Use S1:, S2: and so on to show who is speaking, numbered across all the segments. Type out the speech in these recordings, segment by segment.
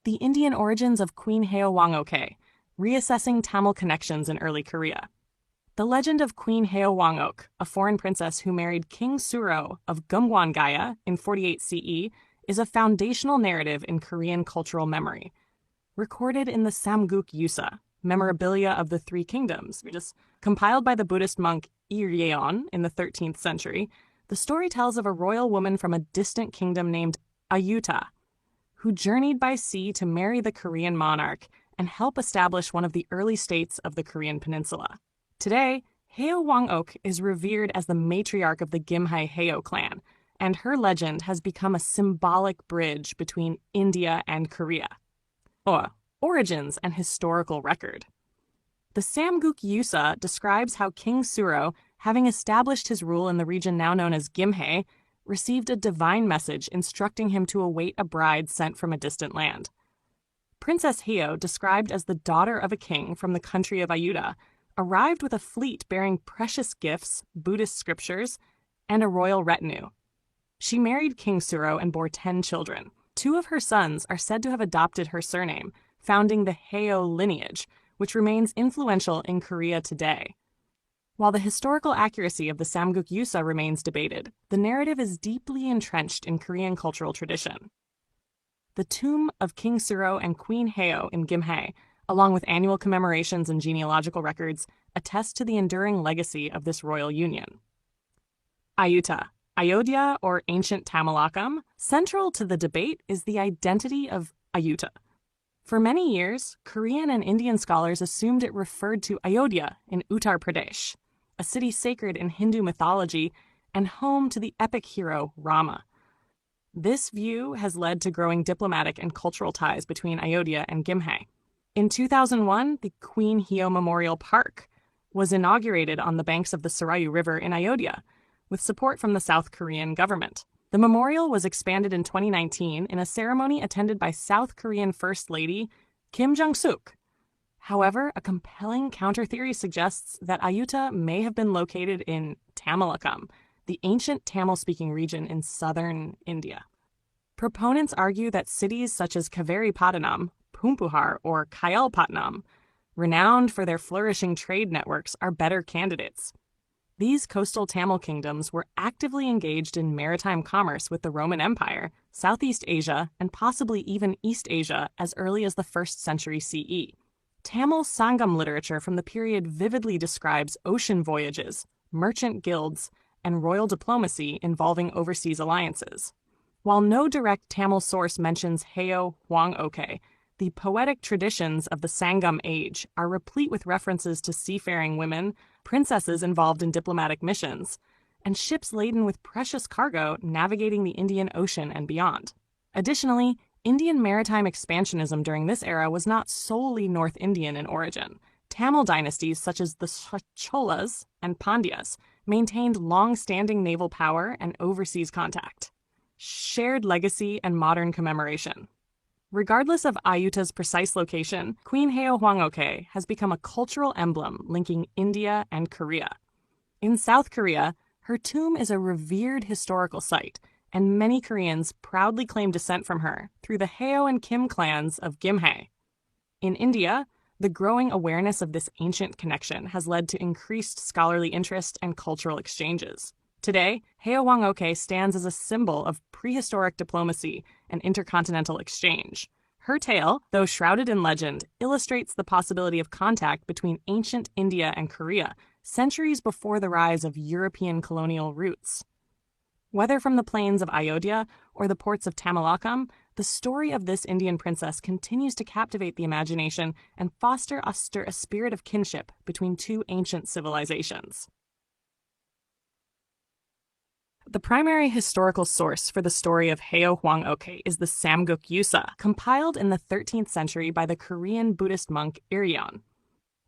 S1: The Indian Origins of Queen Heo Hwang-ok, Reassessing Tamil Connections in Early Korea. The legend of Queen Heo Hwang-ok, a foreign princess who married King Suro of Geumgwan Gaya in 48 CE, is a foundational narrative in Korean cultural memory. Recorded in the Samguk Yusa, Memorabilia of the Three Kingdoms, compiled by the Buddhist monk Iryeon in the 13th century, the story tells of a royal woman from a distant kingdom named Ayuta, who journeyed by sea to marry the Korean monarch and help establish one of the early states of the Korean Peninsula. Today, Heo Hwang-ok is revered as the matriarch of the Gimhae Heo clan, and her legend has become a symbolic bridge between India and Korea. Origins and historical record. The Samguk Yusa describes how King Suro, having established his rule in the region now known as Gimhae, received a divine message instructing him to await a bride sent from a distant land. Princess Heo, described as the daughter of a king from the country of Ayuta, arrived with a fleet bearing precious gifts, Buddhist scriptures, and a royal retinue. She married King Suro and bore 10 children. 2 of her sons are said to have adopted her surname, founding the Heo lineage, which remains influential in Korea today. While the historical accuracy of the Samguk Yusa remains debated, the narrative is deeply entrenched in Korean cultural tradition. The tomb of King Suro and Queen Heo in Gimhae, along with annual commemorations and genealogical records, attest to the enduring legacy of this royal union. Ayuta, Ayodhya or ancient Tamilakam, central to the debate is the identity of Ayuta. For many years, Korean and Indian scholars assumed it referred to Ayodhya in Uttar Pradesh, a city sacred in Hindu mythology and home to the epic hero Rama. This view has led to growing diplomatic and cultural ties between Ayodhya and Gimhae. In 2001, the Queen Heo Memorial Park was inaugurated on the banks of the Sarayu River in Ayodhya, with support from the South Korean government. The memorial was expanded in 2019 in a ceremony attended by South Korean First Lady Kim Jong-suk. However, a compelling counter-theory suggests that Ayuta may have been located in Tamilakam, the ancient Tamil-speaking region in southern India. Proponents argue that cities such as Kaveri-Pattanam, Pumpuhar, or Kayalpatnam, renowned for their flourishing trade networks, are better candidates. These coastal Tamil kingdoms were actively engaged in maritime commerce with the Roman Empire, Southeast Asia, and possibly even East Asia as early as the 1st century CE. Tamil Sangam literature from the period vividly describes ocean voyages, merchant guilds, and royal diplomacy involving overseas alliances. While no direct Tamil source mentions Heo Hwang-ok, the poetic traditions of the Sangam age are replete with references to seafaring women, princesses involved in diplomatic missions, and ships laden with precious cargo navigating the Indian Ocean and beyond. Additionally, Indian maritime expansionism during this era was not solely North Indian in origin. Tamil dynasties such as the Cholas and Pandyas maintained long-standing naval power and overseas contact, shared legacy, and modern commemoration. Regardless of Ayuta's precise location, Queen Heo Hwang-ok has become a cultural emblem linking India and Korea. In South Korea, her tomb is a revered historical site, and many Koreans proudly claim descent from her through the Heo and Kim clans of Gimhae. In India, the growing awareness of this ancient connection has led to increased scholarly interest and cultural exchanges. Today, Heo Hwang-ok stands as a symbol of prehistoric diplomacy and intercontinental exchange. Her tale, though shrouded in legend, illustrates the possibility of contact between ancient India and Korea, centuries before the rise of European colonial routes. Whether from the plains of Ayodhya or the ports of Tamilakam, the story of this Indian princess continues to captivate the imagination and foster a spirit of kinship between two ancient civilizations. The primary historical source for the story of Heo Hwang-ok is the Samguk Yusa, compiled in the 13th century by the Korean Buddhist monk Iryeon.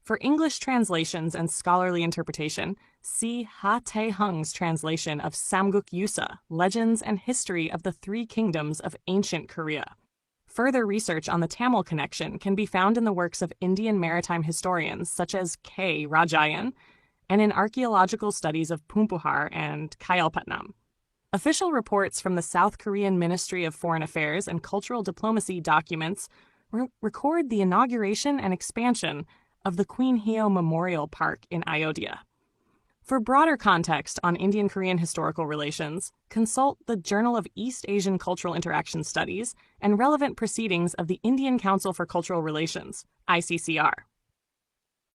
S1: For English translations and scholarly interpretation, see Ha Tae-hung's translation of Samguk Yusa, Legends and History of the Three Kingdoms of Ancient Korea. Further research on the Tamil connection can be found in the works of Indian maritime historians such as K. Rajayan, and in archaeological studies of Pumpuhar and Kayalpatnam. Official reports from the South Korean Ministry of Foreign Affairs and Cultural Diplomacy documents record the inauguration and expansion of the Queen Heo Memorial Park in Ayuta. For broader context on Indian-Korean historical relations, consult the Journal of East Asian Cultural Interaction Studies and relevant proceedings of the Indian Council for Cultural Relations, ICCR.